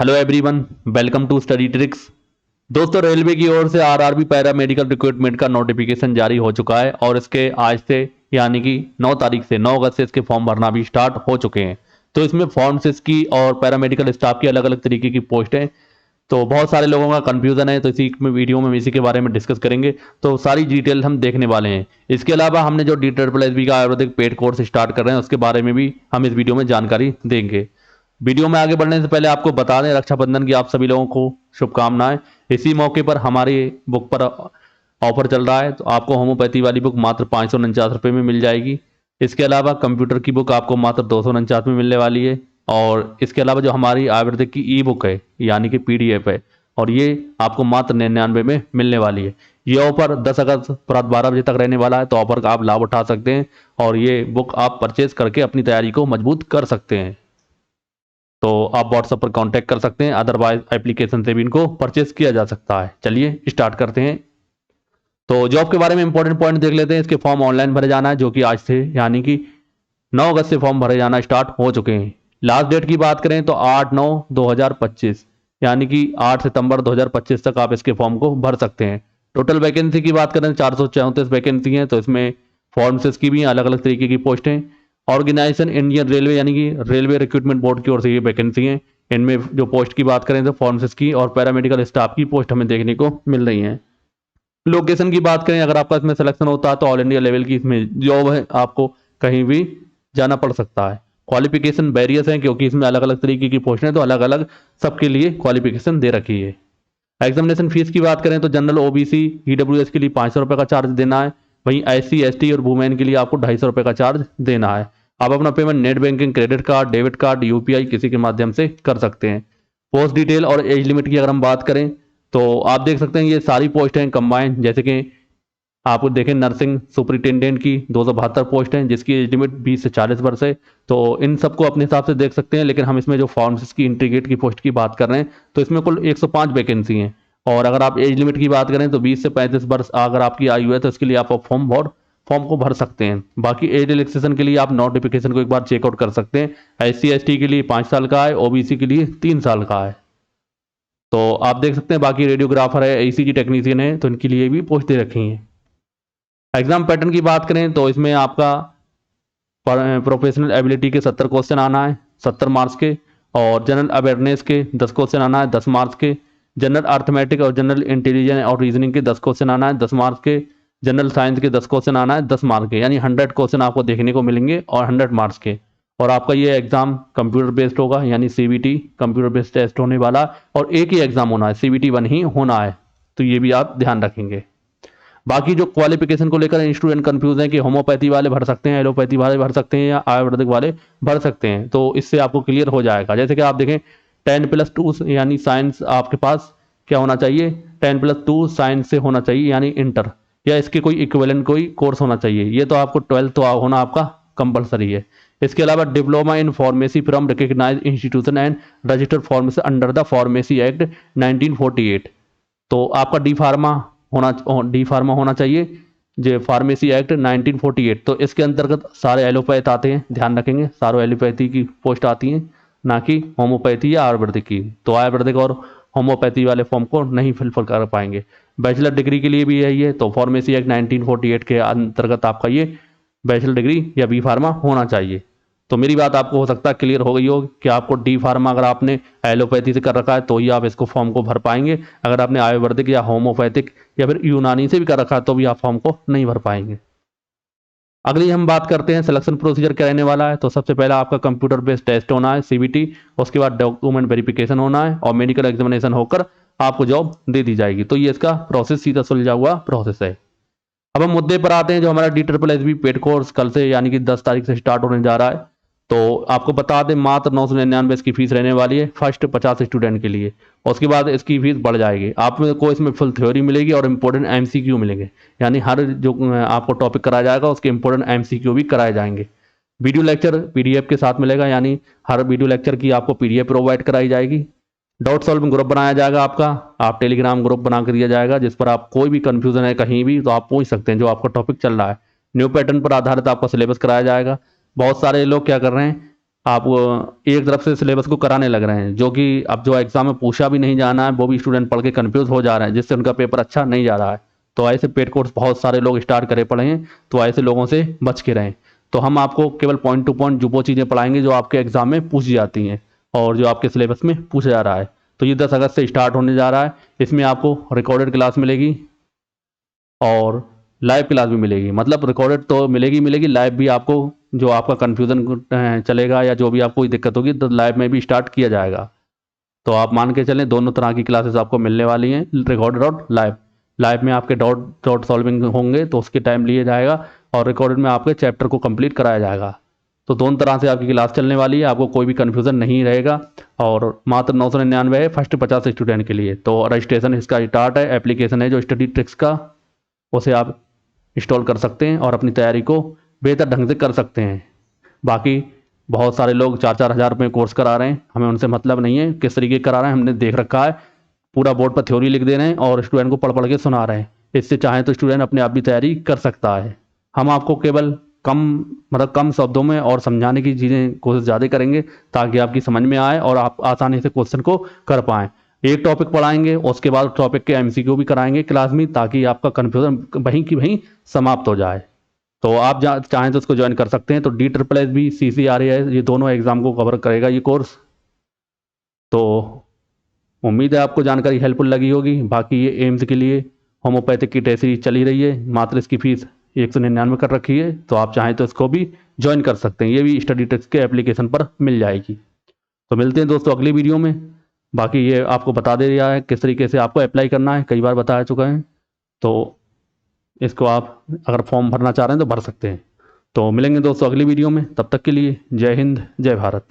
Hello everyone, welcome to study tricks. दोस्तों, railway की ओर से आरआरबी पैरा मेडिकल रिक्रूटमेंट का नोटिफिकेशन जारी हो चुका है और इसके आज से यानी कि 9 तारीख से 9 अगस्त से इसके फॉर्म भरना भी स्टार्ट हो चुके हैं। तो इसमें फॉर्म्स की और पैरामेडिकल स्टाफ की अलग अलग तरीके की पोस्ट हैं। तो बहुत सारे लोगों का कन्फ्यूजन है, तो इसी में वीडियो में इसी के बारे में डिस्कस करेंगे। तो सारी डिटेल हम देखने वाले हैं। इसके अलावा हमने जो DSSB का आयुर्वेदिक पेड कोर्स स्टार्ट कर रहे हैं उसके बारे में भी हम इस वीडियो में जानकारी देंगे। वीडियो में आगे बढ़ने से पहले आपको बता दें, रक्षाबंधन की आप सभी लोगों को शुभकामनाएं। इसी मौके पर हमारी बुक पर ऑफर चल रहा है, तो आपको होम्योपैथी वाली बुक मात्र 549 में मिल जाएगी। इसके अलावा कंप्यूटर की बुक आपको मात्र 249 में मिलने वाली है। और इसके अलावा जो हमारी आयुर्वेदिक की ई बुक है यानी कि PDF है, और ये आपको मात्र 99 में मिलने वाली है। ये ऑफर 10 अगस्त रात 12 बजे तक रहने वाला है, तो ऑफर का आप लाभ उठा सकते हैं और ये बुक आप परचेज करके अपनी तैयारी को मजबूत कर सकते हैं। तो आप व्हाट्सएप पर कांटेक्ट कर सकते हैं, अदरवाइज एप्लीकेशन से भी इनको परचेस किया जा सकता है। चलिए स्टार्ट करते हैं। तो जॉब के बारे में इंपॉर्टेंट पॉइंट देख लेते हैं। इसके फॉर्म ऑनलाइन भरे जाना है, जो कि आज से यानी कि 9 अगस्त से फॉर्म भरे जाना स्टार्ट हो चुके हैं। लास्ट डेट की बात करें तो 8/9/2025 यानी कि 8 सितंबर 2025 तक आप इसके फॉर्म को भर सकते हैं। टोटल वैकेंसी की बात करें 434 वैकेंसी हैं, तो इसमें फॉर्म्स की भी अलग अलग तरीके की पोस्टें। ऑर्गेनाइजेशन इंडियन रेलवे यानी कि रेलवे रिक्रूटमेंट बोर्ड की ओर से ये वैकेंसी हैं। इनमें जो पोस्ट की बात करें तो फॉर्म्स की और पैरामेडिकल स्टाफ की पोस्ट हमें देखने को मिल रही हैं। लोकेशन की बात करें, अगर आपका इसमें सिलेक्शन होता है तो ऑल इंडिया लेवल की इसमें जॉब है, आपको कहीं भी जाना पड़ सकता है। क्वालिफिकेशन वेरियस है, क्योंकि इसमें अलग अलग तरीके की पोस्ट हैं, तो अलग अलग सबके लिए क्वालिफिकेशन दे रखी है। एग्जामिनेशन फीस की बात करें तो जनरल OBC EWS के लिए 500 रुपये का चार्ज देना है। वहीं SC ST और वुमेन के लिए आपको 250 रुपये का चार्ज देना है। आप अपना payment net banking, credit card, debit card, UPI किसी के माध्यम से कर सकते हैं। पोस्ट डिटेल और एज लिमिट की अगर हम बात करें तो आप देख सकते हैं ये सारी पोस्ट हैं कंबाइंड। जैसे कि आप देखें, नर्सिंग सुपरिटेंडेंट की 272 पोस्ट हैं, जिसकी एज लिमिट 20 से 40 वर्ष है। तो इन सबको अपने हिसाब से देख सकते हैं, लेकिन हम इसमें जो फॉर्म्स की इंटीग्रेट की पोस्ट की बात कर रहे हैं तो इसमें कुल 105 वैकेंसी हैं। और अगर आप एज लिमिट की बात करें तो 20 से 35 वर्ष अगर आपकी आयु है तो इसके लिए आप फॉर्म को भर सकते हैं। बाकी एज रिलैक्सेशन के लिए आप नोटिफिकेशन को एक बार चेकआउट कर सकते हैं। SC ST के लिए 5 साल का है, OBC के लिए 3 साल का है। तो आप देख सकते हैं। बाकी रेडियोग्राफर है, ECG टेक्नीशियन है, तो इनके लिए भी पोस्ट दे रखी हैं। एग्जाम पैटर्न की बात करें तो इसमें आपका प्रोफेशनल एबिलिटी के 70 क्वेश्चन आना है 70 मार्क्स के, और जनरल अवेयरनेस के 10 क्वेश्चन आना है 10 मार्क्स के। जनरल अर्थमेटिक और जनरल इंटेलिजेंस और रीजनिंग के 10 क्वेश्चन आना है 10 मार्क्स के। जनरल साइंस के 10 क्वेश्चन आना है 10 मार्क्स के, यानी 100 क्वेश्चन आपको देखने को मिलेंगे और 100 मार्क्स के। और आपका ये एग्जाम कंप्यूटर बेस्ड होगा, यानी CBT कंप्यूटर बेस्ड टेस्ट होने वाला, और एक ही एग्जाम होना है, CBT 1 ही होना है। तो ये भी आप ध्यान रखेंगे। बाकी जो क्वालिफिकेशन को लेकर स्टूडेंट कंफ्यूज हैं कि होम्योपैथी वाले भर सकते हैं, एलोपैथी वाले भर सकते हैं, या आयुर्वेदिक वाले भर सकते हैं, तो इससे आपको क्लियर हो जाएगा। जैसे कि आप देखें 10+2 यानी साइंस आपके पास क्या होना चाहिए, 10+2 साइंस से होना चाहिए, यानी इंटर, या इसके कोई इक्विवेलेंट कोई कोर्स होना चाहिए। ये तो आपको 12th तो होना आपका कंपलसरी है। इसके अलावा diploma in pharmacy from recognise institution and registered pharmacy under the pharmacy act 1948। तो आपका डी फार्मा होना चाहिए, जो फार्मेसी एक्ट 1948। तो इसके अंतर्गत सारे एलोपैथ आते हैं, ध्यान रखेंगे, सारे एलोपैथी की पोस्ट आती हैं, ना कि होम्योपैथी या आयुर्वेदिक की। तो आयुर्वेदिक और होम्योपैथी वाले फॉर्म को नहीं फिलफिल कर पाएंगे। बैचलर डिग्री के लिए भी यही है, तो फार्मेसी एक्ट 1948 के अंतर्गत आपका ये बैचलर डिग्री या बी फार्मा होना चाहिए। तो मेरी बात आपको हो सकता है क्लियर हो गई हो कि आपको डी फार्मा अगर आपने एलोपैथी से कर रखा है तो ही आप इसको फॉर्म को भर पाएंगे। अगर आपने आयुर्वेदिक या होम्योपैथिक या फिर यूनानी से भी कर रखा है तो भी आप फॉर्म को नहीं भर पाएंगे। अगली हम बात करते हैं सिलेक्शन प्रोसीजर क्या रहने वाला है। तो सबसे पहला आपका कंप्यूटर बेस्ड टेस्ट होना है, CBT। उसके बाद डॉक्यूमेंट वेरिफिकेशन होना है और मेडिकल एग्जामिनेशन होकर आपको जॉब दे दी जाएगी। तो ये इसका प्रोसेस सीधा सुलझा हुआ प्रोसेस है। अब हम मुद्दे पर आते हैं। जो हमारा DSSB पेड कोर्स कल से यानी कि 10 तारीख से स्टार्ट होने जा रहा है, तो आपको बता दें मात्र 999 इसकी फीस रहने वाली है फर्स्ट 50 स्टूडेंट के लिए। और उसके बाद इसकी फीस बढ़ जाएगी। आपको इसमें फुल थ्योरी मिलेगी और इंपॉर्टेंट MCQ मिलेंगे, यानी हर जो आपको टॉपिक कराया जाएगा उसके इंपॉर्टेंट MCQ भी कराए जाएंगे। वीडियो लेक्चर PDF के साथ मिलेगा, यानी हर वीडियो लेक्चर की आपको PDF प्रोवाइड कराई जाएगी। डाउट सॉल्विंग ग्रुप बनाया जाएगा आपका, आप टेलीग्राम ग्रुप बना कर दिया जाएगा, जिस पर आप कोई भी कंफ्यूजन है कहीं भी तो आप पूछ सकते हैं जो आपका टॉपिक चल रहा है। न्यू पैटर्न पर आधारित आपका सिलेबस कराया जाएगा। बहुत सारे लोग क्या कर रहे हैं आप एक तरफ से सिलेबस को कराने लग रहे हैं, जो कि अब जो एग्जाम में पूछा भी नहीं जाना है वो भी स्टूडेंट पढ़ के कंफ्यूज हो जा रहे हैं, जिससे उनका पेपर अच्छा नहीं जा रहा है। तो ऐसे पेड कोर्स बहुत सारे लोग स्टार्ट करे पड़े हैं, तो ऐसे लोगों से बच के रहें। तो हम आपको केवल पॉइंट टू पॉइंट जो वो चीज़ें पढ़ाएंगे जो आपके एग्जाम में पूछी जाती हैं और जो आपके सिलेबस में पूछा जा रहा है। तो ये 10 अगस्त से स्टार्ट होने जा रहा है। इसमें आपको रिकॉर्डेड क्लास मिलेगी और लाइव क्लास भी मिलेगी। मतलब रिकॉर्डेड तो मिलेगी मिलेगी, लाइव भी आपको जो आपका कन्फ्यूज़न चलेगा या जो भी आपको कोई दिक्कत होगी तो लाइव में भी स्टार्ट किया जाएगा। तो आप मान के चलें दोनों तरह की क्लासेस आपको मिलने वाली हैं, रिकॉर्डेड और लाइव। लाइव में आपके डॉट डॉट सॉल्विंग होंगे तो उसके टाइम लिए जाएगा, और रिकॉर्डेड में आपके चैप्टर को कंप्लीट कराया जाएगा। तो दोनों तरह से आपकी क्लास चलने वाली है, आपको कोई भी कन्फ्यूज़न नहीं रहेगा। और मात्र 999 है फर्स्ट 50 स्टूडेंट के लिए। तो रजिस्ट्रेशन इसका स्टार्ट है, एप्लीकेशन है जो स्टडी ट्रिक्स का, उसे आप इंस्टॉल कर सकते हैं और अपनी तैयारी को बेहतर ढंग से कर सकते हैं। बाकी बहुत सारे लोग 4-4 हज़ार रुपये कोर्स करा रहे हैं, हमें उनसे मतलब नहीं है किस तरीके करा रहे हैं, हमने देख रखा है। पूरा बोर्ड पर थ्योरी लिख दे रहे हैं और स्टूडेंट को पढ़ पढ़ के सुना रहे हैं। इससे चाहें तो स्टूडेंट अपने आप भी तैयारी कर सकता है। हम आपको केवल कम मतलब कम शब्दों में और समझाने की चीज़ें कोशिश ज़्यादा करेंगे ताकि आपकी समझ में आए और आप आसानी से क्वेश्चन को कर पाएँ। एक टॉपिक पढ़ाएंगे, उसके बाद टॉपिक के एमसीक्यू भी कराएंगे क्लास में, ताकि आपका कन्फ्यूज़न वहीं की वहीं समाप्त हो जाए। तो आप चाहें तो उसको ज्वाइन कर सकते हैं। तो DSSS भी, CCRA, ये दोनों एग्जाम को कवर करेगा ये कोर्स। तो उम्मीद है आपको जानकारी हेल्पफुल लगी होगी। बाकी ये एम्स के लिए होम्योपैथिक की टेस्ट सीरीज चली रही है, मात्र इसकी फीस 199 कर रखी है। तो आप चाहें तो इसको भी ज्वाइन कर सकते हैं, ये भी स्टडी ट्रिक्स के एप्लीकेशन पर मिल जाएगी। तो मिलते हैं दोस्तों अगली वीडियो में। बाकी ये आपको बता दे रहा है किस तरीके से आपको अप्लाई करना है, कई बार बता चुका है। तो इसको आप अगर फॉर्म भरना चाह रहे हैं तो भर सकते हैं। तो मिलेंगे दोस्तों अगली वीडियो में, तब तक के लिए जय हिंद जय भारत।